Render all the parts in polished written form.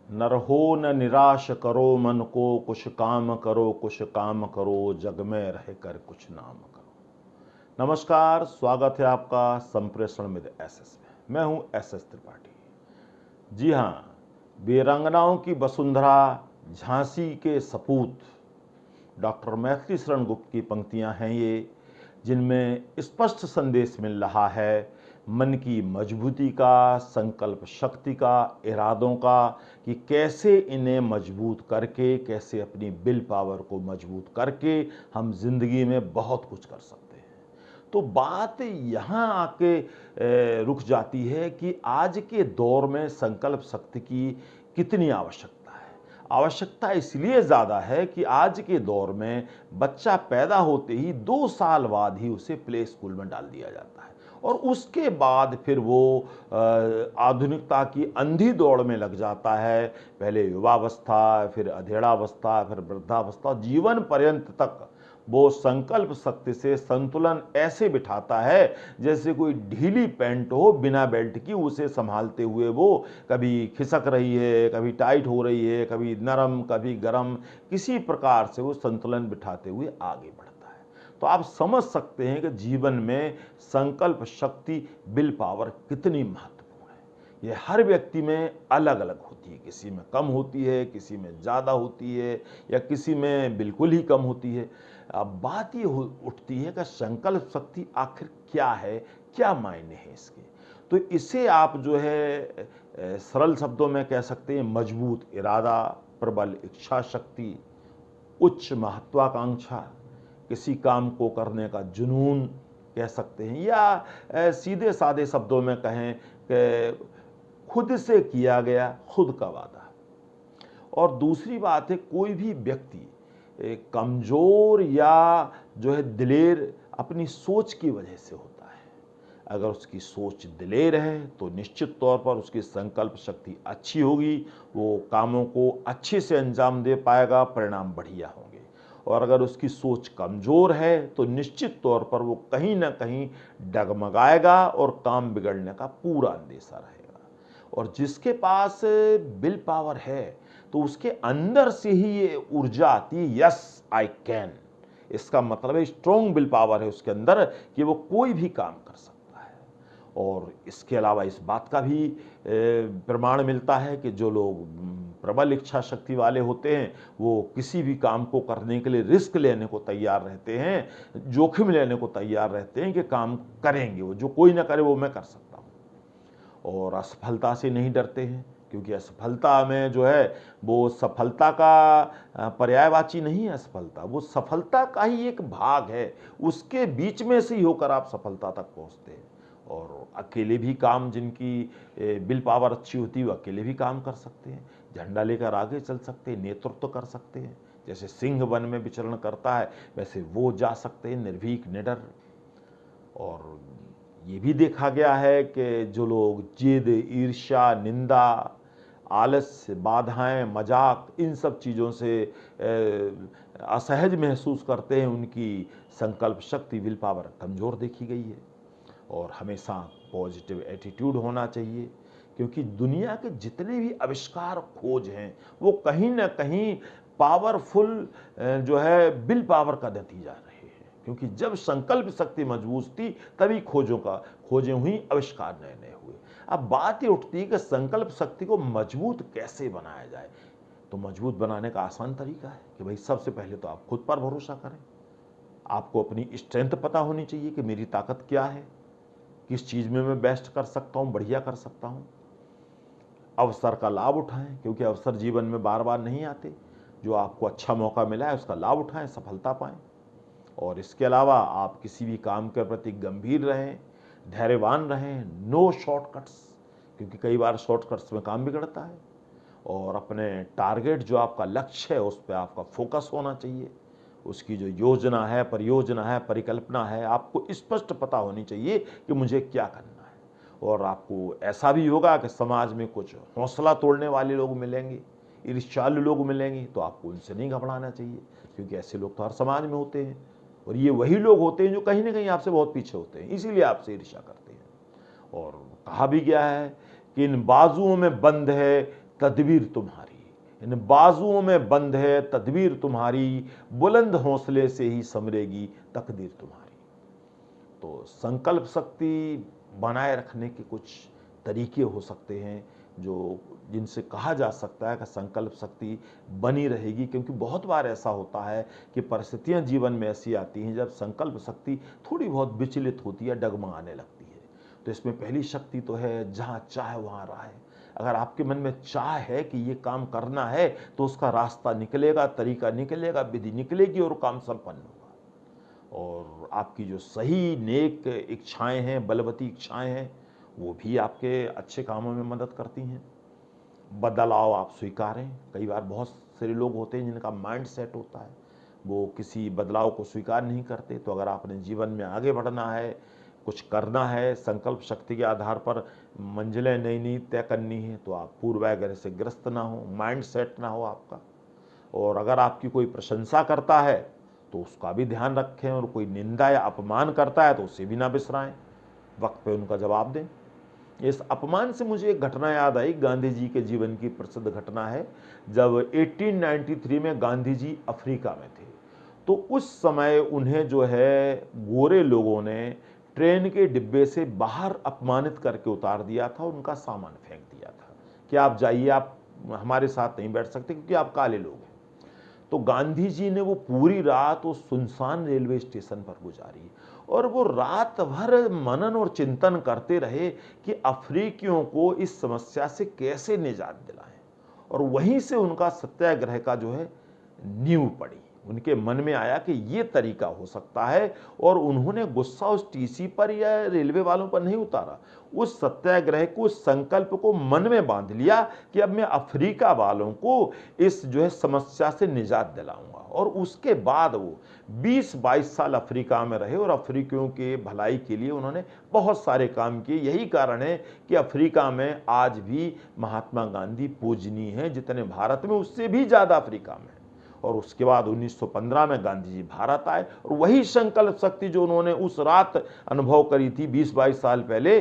न रहो न निराश करो मन को, कुछ काम करो कुछ काम करो, जग में रह कर कुछ नाम करो। नमस्कार, स्वागत है आपका संप्रेषण में एसएस में। मैं हूं एसएस त्रिपाठी। जी हाँ, वीरांगनाओं की वसुंधरा, झांसी के सपूत डॉक्टर मैथिली शरण गुप्त की पंक्तियां हैं ये, जिनमें स्पष्ट संदेश मिल रहा है मन की मजबूती का, संकल्प शक्ति का, इरादों का, कि कैसे इन्हें मजबूत करके, कैसे अपनी विल पावर को मजबूत करके हम जिंदगी में बहुत कुछ कर सकते हैं। तो बात यहाँ आके रुक जाती है कि आज के दौर में संकल्प शक्ति की कितनी आवश्यकता है। आवश्यकता इसलिए ज़्यादा है कि आज के दौर में बच्चा पैदा होते ही 2 साल बाद ही उसे प्ले स्कूल में डाल दिया जाता है और उसके बाद फिर वो आधुनिकता की अंधी दौड़ में लग जाता है। पहले युवावस्था, फिर अधेड़ावस्था, फिर वृद्धावस्था, जीवन पर्यंत तक वो संकल्प शक्ति से संतुलन ऐसे बिठाता है जैसे कोई ढीली पैंट हो बिना बेल्ट की, उसे संभालते हुए वो कभी खिसक रही है, कभी टाइट हो रही है, कभी नरम, कभी गरम, किसी प्रकार से वो संतुलन बिठाते हुए आगे बढ़ता है। तो आप समझ सकते हैं कि जीवन में संकल्प शक्ति, विल पावर कितनी महत्वपूर्ण है। ये हर व्यक्ति में अलग अलग होती है, किसी में कम होती है, किसी में ज़्यादा होती है, या किसी में बिल्कुल ही कम होती है। अब बात ये उठती है कि संकल्प शक्ति आखिर क्या है, क्या मायने हैं इसके। तो इसे आप जो है सरल शब्दों में कह सकते हैं मजबूत इरादा, प्रबल इच्छा शक्ति, उच्च महत्वाकांक्षा, किसी काम को करने का जुनून कह सकते हैं, या सीधे साधे शब्दों में कहें कि खुद से किया गया खुद का वादा। और दूसरी बात है, कोई भी व्यक्ति कमज़ोर या जो है दिलेर अपनी सोच की वजह से होता है। अगर उसकी सोच दिलेर है तो निश्चित तौर पर उसकी संकल्प शक्ति अच्छी होगी, वो कामों को अच्छे से अंजाम दे पाएगा, परिणाम बढ़िया होंगे। और अगर उसकी सोच कमज़ोर है तो निश्चित तौर पर वो कहीं ना कहीं डगमगाएगा और काम बिगड़ने का पूरा अंदेशा रहेगा। और जिसके पास विल पावर है तो उसके अंदर से ही ये ऊर्जा आती है, यस आई कैन। इसका मतलब है स्ट्रॉन्ग विल पावर है उसके अंदर कि वो कोई भी काम कर सकता है। और इसके अलावा इस बात का भी प्रमाण मिलता है कि जो लोग प्रबल इच्छा शक्ति वाले होते हैं वो किसी भी काम को करने के लिए रिस्क लेने को तैयार रहते हैं, जोखिम लेने को तैयार रहते हैं कि काम करेंगे, वो जो कोई ना करे वो मैं कर सकता हूँ। और असफलता से नहीं डरते हैं, क्योंकि असफलता में जो है वो सफलता का पर्यायवाची नहीं है। असफलता वो सफलता का ही एक भाग है, उसके बीच में से ही होकर आप सफलता तक पहुंचते हैं। और अकेले भी काम, जिनकी विल पावर अच्छी होती है वो अकेले भी काम कर सकते हैं, झंडा लेकर आगे चल सकते हैं, नेतृत्व कर सकते हैं। जैसे सिंह वन में विचरण करता है वैसे वो जा सकते हैं निर्भीक निडर। और ये भी देखा गया है कि जो लोग जिद, ईर्ष्या, निंदा, आलस्य, बाधाएं, मजाक, इन सब चीज़ों से असहज महसूस करते हैं, उनकी संकल्प शक्ति, विल पावर कमज़ोर देखी गई है। और हमेशा पॉजिटिव एटीट्यूड होना चाहिए, क्योंकि दुनिया के जितने भी आविष्कार, खोज हैं वो कहीं ना कहीं पावरफुल जो है विल पावर का नतीजा रहे हैं। क्योंकि जब संकल्प शक्ति मजबूत थी तभी खोजें हुई, आविष्कार नए नए हुए। अब बात ये उठती है कि संकल्प शक्ति को मजबूत कैसे बनाया जाए। तो मजबूत बनाने का आसान तरीका है कि भाई सबसे पहले तो आप खुद पर भरोसा करें। आपको अपनी स्ट्रेंथ पता होनी चाहिए कि मेरी ताकत क्या है, किस चीज़ में मैं बेस्ट कर सकता हूँ, बढ़िया कर सकता हूँ। अवसर का लाभ उठाएं, क्योंकि अवसर जीवन में बार बार नहीं आते। जो आपको अच्छा मौका मिला है उसका लाभ उठाएं, सफलता पाएं। और इसके अलावा आप किसी भी काम के प्रति गंभीर रहें, धैर्यवान रहें, नो शॉर्टकट्स, क्योंकि कई बार शॉर्टकट्स में काम बिगड़ता है। और अपने टारगेट, जो आपका लक्ष्य है, उस पर आपका फोकस होना चाहिए। उसकी जो योजना है, परियोजना है, परिकल्पना है, आपको स्पष्ट पता होनी चाहिए कि मुझे क्या करना है। और आपको ऐसा भी होगा कि समाज में कुछ हौसला तोड़ने वाले लोग मिलेंगे, ईर्ष्यालु लोग मिलेंगे, तो आपको उनसे नहीं घबराना चाहिए, क्योंकि ऐसे लोग तो हर समाज में होते हैं। और ये वही लोग होते हैं जो कहीं ना कहीं आपसे बहुत पीछे होते हैं, इसीलिए आपसे ईर्ष्या करते हैं। और कहा भी गया है कि इन बाजुओं में बंद है तदबीर तुम्हारी, इन बाजुओं में बंद है तदबीर तुम्हारी, बुलंद हौसले से ही संवरेगी तकदीर तुम्हारी। तो संकल्प शक्ति बनाए रखने के कुछ तरीके हो सकते हैं जो जिनसे कहा जा सकता है कि संकल्प शक्ति बनी रहेगी, क्योंकि बहुत बार ऐसा होता है कि परिस्थितियां जीवन में ऐसी आती हैं जब संकल्प शक्ति थोड़ी बहुत विचलित होती है, डगमगाने लगती है। तो इसमें पहली शक्ति तो है जहां चाह वहां राह है। अगर आपके मन में चाह है कि ये काम करना है तो उसका रास्ता निकलेगा, तरीका निकलेगा, विधि निकलेगी और काम संपन्न होगा। और आपकी जो सही नेक इच्छाएं हैं, बलवती इच्छाएं हैं, वो भी आपके अच्छे कामों में मदद करती हैं। बदलाव आप स्वीकारें। कई बार बहुत सारे लोग होते हैं जिनका माइंड सेट होता है, वो किसी बदलाव को स्वीकार नहीं करते। तो अगर आपने जीवन में आगे बढ़ना है, कुछ करना है, संकल्प शक्ति के आधार पर मंजिलें नई नई तय करनी है, तो आप पूर्वाग्रह से ग्रस्त ना हो, माइंड सेट ना हो आपका। और अगर आपकी कोई प्रशंसा करता है तो उसका भी ध्यान रखें, और कोई निंदा या अपमान करता है तो उसे भी ना बिसराएं, वक्त पे उनका जवाब दें। इस अपमान से मुझे एक घटना याद आई, गांधी जी के जीवन की प्रसिद्ध घटना है। जब 1893 में गांधी जी अफ्रीका में थे, तो उस समय उन्हें जो है गोरे लोगों ने ट्रेन के डिब्बे से बाहर अपमानित करके उतार दिया था, उनका सामान फेंक दिया था कि आप जाइए, आप हमारे साथ नहीं बैठ सकते क्योंकि आप काले लोग हैं। तो गांधी जी ने वो पूरी रात उस सुनसान रेलवे स्टेशन पर गुजारी, और वो रात भर मनन और चिंतन करते रहे कि अफ्रीकियों को इस समस्या से कैसे निजात दिलाएं। और वहीं से उनका सत्याग्रह का जो है नींव पड़ी। उनके मन में आया कि ये तरीका हो सकता है, और उन्होंने गुस्सा उस टीसी पर या रेलवे वालों पर नहीं उतारा, उस सत्याग्रह को, उस संकल्प को मन में बांध लिया कि अब मैं अफ्रीका वालों को इस जो है समस्या से निजात दिलाऊंगा। और उसके बाद वो 20-22 साल अफ्रीका में रहे, और अफ्रीकियों के भलाई के लिए उन्होंने बहुत सारे काम किए। यही कारण है कि अफ्रीका में आज भी महात्मा गांधी पूजनीय हैं, जितने भारत में उससे भी ज़्यादा अफ्रीका में। और उसके बाद 1915 में गांधी जी भारत आए, और वही संकल्प शक्ति जो उन्होंने उस रात अनुभव करी थी 20-22 साल पहले,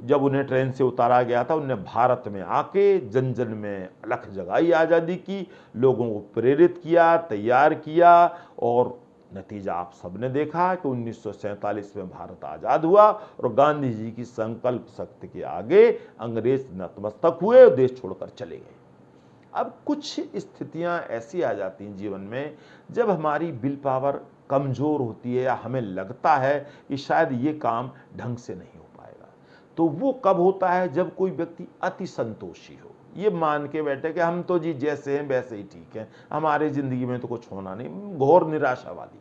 जब उन्हें ट्रेन से उतारा गया था, उन्हें भारत में आके जन जन में अलख जगाई, आज़ादी की, लोगों को प्रेरित किया, तैयार किया। और नतीजा आप सबने देखा कि 1947 में भारत आज़ाद हुआ, और गांधी जी की संकल्प शक्ति के आगे अंग्रेज नतमस्तक हुए और देश छोड़कर चले गए। अब कुछ स्थितियां ऐसी आ जाती हैं जीवन में जब हमारी विल पावर कमज़ोर होती है, या हमें लगता है कि शायद ये काम ढंग से नहीं हो पाएगा। तो वो कब होता है? जब कोई व्यक्ति अति संतोषी हो, ये मान के बैठे कि हम तो जी जैसे हैं वैसे ही ठीक हैं, हमारे ज़िंदगी में तो कुछ होना नहीं, घोर निराशावादी।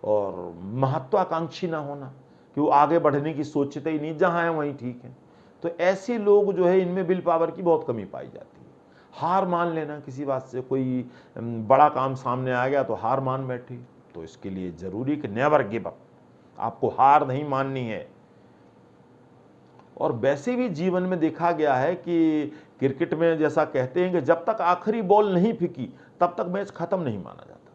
और महत्वाकांक्षी ना होना कि वो आगे बढ़ने की सोचते ही नहीं, जहाँ है वहीं ठीक है। तो ऐसे लोग जो है, इनमें विल पावर की बहुत कमी पाई जाती है। हार मान लेना किसी बात से, कोई बड़ा काम सामने आ गया तो हार मान बैठी। तो इसके लिए जरूरी कि नेवर गिव अप, आपको हार नहीं माननी है। और वैसे भी जीवन में देखा गया है कि क्रिकेट में जैसा कहते हैं कि जब तक आखिरी बॉल नहीं फेंकी तब तक मैच खत्म नहीं माना जाता।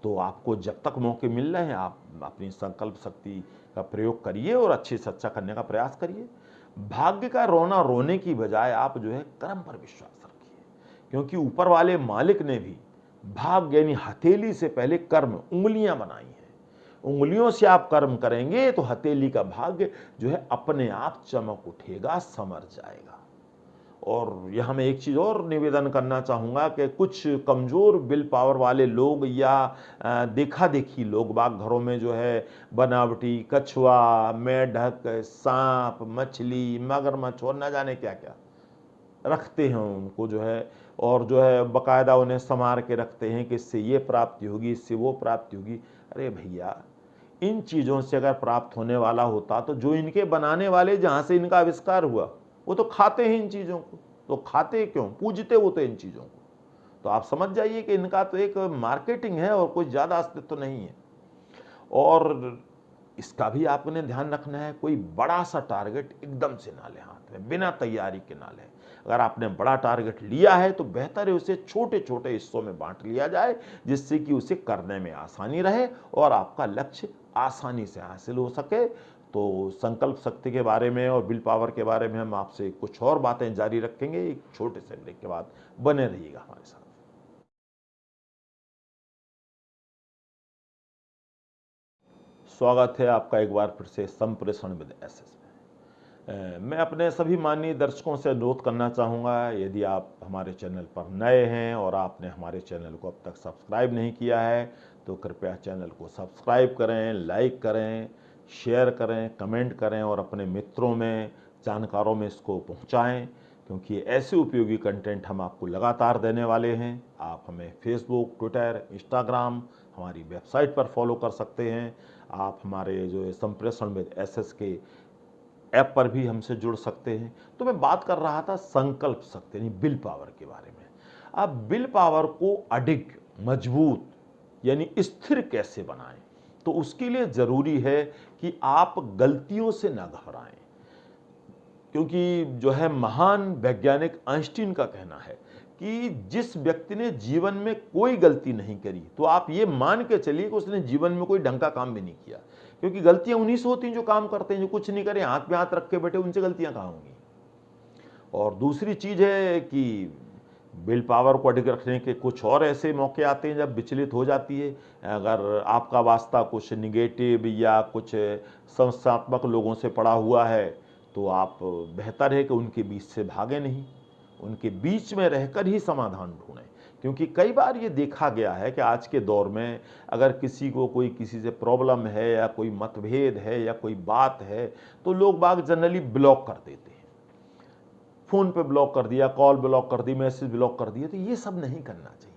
तो आपको जब तक मौके मिल रहे हैं, आप अपनी संकल्प शक्ति का प्रयोग करिए और अच्छे से अच्छा करने का प्रयास करिए। भाग्य का रोना रोने की बजाय आप जो है कर्म पर विश्वास रखिए, क्योंकि ऊपर वाले मालिक ने भी भाग्य यानी हथेली से पहले कर्म, उंगलियां बनाई हैं। उंगलियों से आप कर्म करेंगे तो हथेली का भाग्य जो है अपने आप चमक उठेगा, समर जाएगा। और यहां मैं एक चीज़ और निवेदन करना चाहूँगा कि कुछ कमज़ोर विल पावर वाले लोग या देखा देखी लोग बाग घरों में जो है बनावटी कछुआ, मेढक, सांप, मछली, मगरमच्छ और न जाने क्या क्या रखते हैं उनको जो है, और जो है बाकायदा उन्हें संवार के रखते हैं कि इससे ये प्राप्ति होगी, इससे वो प्राप्ति होगी। अरे भैया, इन चीज़ों से अगर प्राप्त होने वाला होता तो जो इनके बनाने वाले, जहाँ से इनका आविष्कार हुआ, वो तो खाते हैं इन चीज़ों को। तो खाते क्यों? पूजते वो तो इन चीज़ों को। तो आप समझ जाइए कि इनका तो एक मार्केटिंग है और कुछ ज़्यादा अस्तित्व नहीं है। और इसका भी आपने ध्यान रखना है, कोई बड़ा सा टारगेट एकदम से ना ले हाथ में, बिना तैयारी के ना ले। अगर आपने बड़ा टारगेट लिया है तो बेहतर है उसे छोटे छोटे हिस्सों में बांट लिया जाए, जिससे कि उसे करने में आसानी रहे और आपका लक्ष्य आसानी से हासिल हो सके। तो संकल्प शक्ति के बारे में और विल पावर के बारे में हम आपसे कुछ और बातें जारी रखेंगे एक छोटे से ब्रेक के बाद। बने रहिएगा हमारे साथ। स्वागत है आपका एक बार फिर से संप्रेषण विद एसएस में। मैं अपने सभी माननीय दर्शकों से अनुरोध करना चाहूँगा, यदि आप हमारे चैनल पर नए हैं और आपने हमारे चैनल को अब तक सब्सक्राइब नहीं किया है तो कृपया चैनल को सब्सक्राइब करें, लाइक करें, शेयर करें, कमेंट करें और अपने मित्रों में, जानकारों में इसको पहुंचाएं, क्योंकि ऐसे उपयोगी कंटेंट हम आपको लगातार देने वाले हैं। आप हमें फेसबुक, ट्विटर, इंस्टाग्राम, हमारी वेबसाइट पर फॉलो कर सकते हैं। आप हमारे जो संप्रेषण विद एसएस के ऐप पर भी हमसे जुड़ सकते हैं। तो मैं बात कर रहा था संकल्प शक्ति यानी विल पावर के बारे में। अब विल पावर को अडिग, मजबूत यानी स्थिर कैसे बनाएं, तो उसके लिए जरूरी है कि आप गलतियों से ना घबराएं, क्योंकि जो है महान वैज्ञानिक आइंस्टीन का कहना है कि जिस व्यक्ति ने जीवन में कोई गलती नहीं करी तो आप ये मान के चलिए कि उसने जीवन में कोई ढंग का काम भी नहीं किया, क्योंकि गलतियां उन्हीं से होती हैं जो काम करते हैं। जो कुछ नहीं करे, हाथ पे हाथ रख के बैठे, उनसे गलतियां कहाँ होंगी। और दूसरी चीज है कि विल पावर को अडिग रखने के कुछ और ऐसे मौके आते हैं जब विचलित हो जाती है। अगर आपका वास्ता कुछ निगेटिव या कुछ संस्थात्मक लोगों से पड़ा हुआ है तो आप बेहतर है कि उनके बीच से भागे नहीं, उनके बीच में रहकर ही समाधान ढूंढें। क्योंकि कई बार ये देखा गया है कि आज के दौर में अगर किसी को कोई किसी से प्रॉब्लम है या कोई मतभेद है या कोई बात है तो लोग बाग जनरली ब्लॉक कर देते हैं। फ़ोन पे ब्लॉक कर दिया, कॉल ब्लॉक कर दी, मैसेज ब्लॉक कर दिया। तो ये सब नहीं करना चाहिए।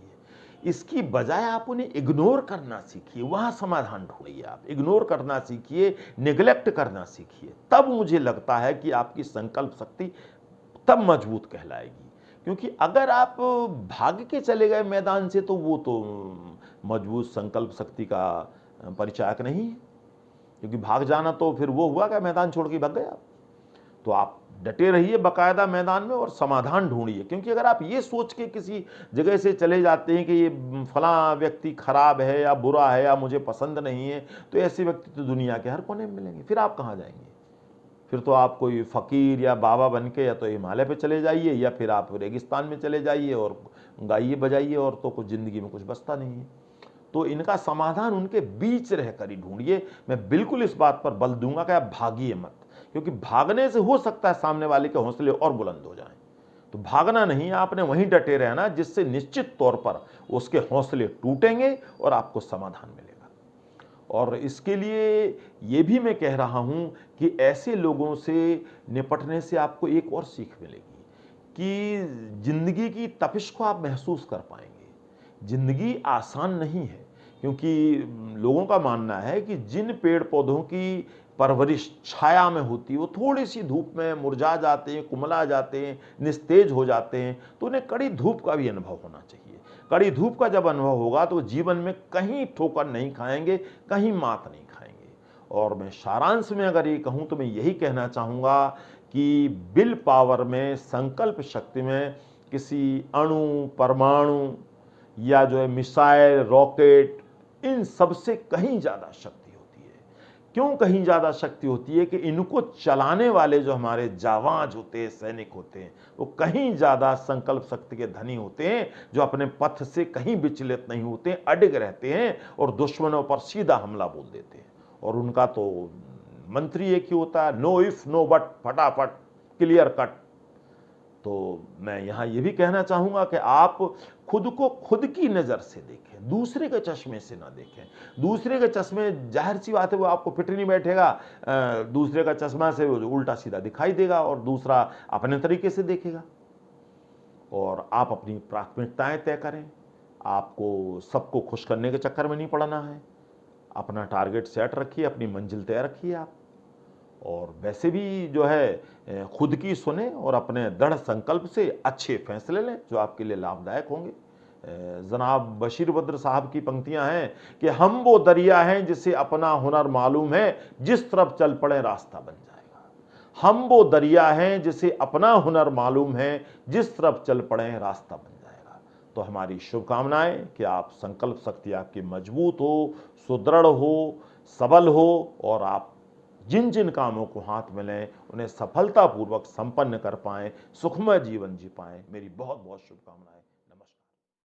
इसकी बजाय आप उन्हें इग्नोर करना सीखिए, वहाँ समाधान ढूंढिए। आप इग्नोर करना सीखिए, निगलेक्ट करना सीखिए, तब मुझे लगता है कि आपकी संकल्प शक्ति तब मजबूत कहलाएगी। क्योंकि अगर आप भाग के चले गए मैदान से तो वो तो मजबूत संकल्प शक्ति का परिचायक नहीं है। क्योंकि भाग जाना तो फिर वो हुआ कि मैदान छोड़ के भाग गए आप। तो आप डटे रहिए बाकायदा मैदान में और समाधान ढूंढिए। क्योंकि अगर आप ये सोच के किसी जगह से चले जाते हैं कि ये फला व्यक्ति खराब है या बुरा है या मुझे पसंद नहीं है, तो ऐसे व्यक्ति तो दुनिया के हर कोने में मिलेंगे। फिर आप कहाँ जाएंगे? फिर तो आप कोई फ़कीर या बाबा बन के या तो हिमालय पे चले जाइए या फिर आप रेगिस्तान में चले जाइए और गाइए बजाइए, और तो कुछ ज़िंदगी में कुछ बचता नहीं है। तो इनका समाधान उनके बीच रहकर ही ढूंढिए। मैं बिल्कुल इस बात पर बल दूंगा कि आप भागिए मत, क्योंकि भागने से हो सकता है सामने वाले के हौसले और बुलंद हो जाएं। तो भागना नहीं, आपने वहीं डटे रहना, जिससे निश्चित तौर पर उसके हौसले टूटेंगे और आपको समाधान मिलेगा। और इसके लिए ये भी मैं कह रहा हूं कि ऐसे लोगों से निपटने से आपको एक और सीख मिलेगी कि जिंदगी की तपिश को आप महसूस कर पाएंगे। जिंदगी आसान नहीं है, क्योंकि लोगों का मानना है कि जिन पेड़ पौधों की परवरिश छाया में होती है वो थोड़ी सी धूप में मुरझा जाते हैं, कुमला जाते हैं, निस्तेज हो जाते हैं। तो उन्हें कड़ी धूप का भी अनुभव होना चाहिए। कड़ी धूप का जब अनुभव होगा तो जीवन में कहीं ठोकर नहीं खाएंगे, कहीं मात नहीं खाएंगे। और मैं सारांश में अगर ये कहूँ तो मैं यही कहना चाहूँगा कि विल पावर में, संकल्प शक्ति में किसी अणु, परमाणु या जो है मिसाइल, रॉकेट, इन सबसे कहीं ज़्यादा शक्ति होती है। क्यों कहीं ज़्यादा शक्ति होती है? कि इनको चलाने वाले जो हमारे जाबाज होते हैं, सैनिक होते हैं, वो कहीं ज़्यादा संकल्प शक्ति के धनी होते हैं, जो अपने पथ से कहीं विचलित नहीं होते हैं, अडिग रहते हैं और दुश्मनों पर सीधा हमला बोल देते हैं। और उनका तो मंत्री एक ही होता है, नो इफ नो बट, फटाफट, क्लियर कट। तो मैं यहाँ ये भी कहना चाहूँगा कि आप खुद को खुद की नज़र से देखें, दूसरे के चश्मे से ना देखें। दूसरे के चश्मे, जाहिर सी बात है, वो आपको फिट नहीं बैठेगा। दूसरे का चश्मा से वो उल्टा सीधा दिखाई देगा और दूसरा अपने तरीके से देखेगा। और आप अपनी प्राथमिकताएं तय करें। आपको सबको खुश करने के चक्कर में नहीं पड़ना है। अपना टारगेट सेट रखिए, अपनी मंजिल तय रखिए आप। और वैसे भी जो है खुद की सुने और अपने दृढ़ संकल्प से अच्छे फैसले लें जो आपके लिए लाभदायक होंगे। जनाब बशीर बद्र साहब की पंक्तियां हैं कि हम वो दरिया हैं जिसे अपना हुनर मालूम है, जिस तरफ चल पड़े रास्ता बन जाएगा। हम वो दरिया हैं जिसे अपना हुनर मालूम है, जिस तरफ चल पड़े रास्ता बन जाएगा। तो हमारी शुभकामनाएं कि आप संकल्प शक्ति आपकी मजबूत हो, सुदृढ़ हो, सबल हो और आप जिन जिन कामों को हाथ में लें उन्हें सफलतापूर्वक संपन्न कर पाएं, सुखमय जीवन जी पाएं। मेरी बहुत बहुत शुभकामनाएं।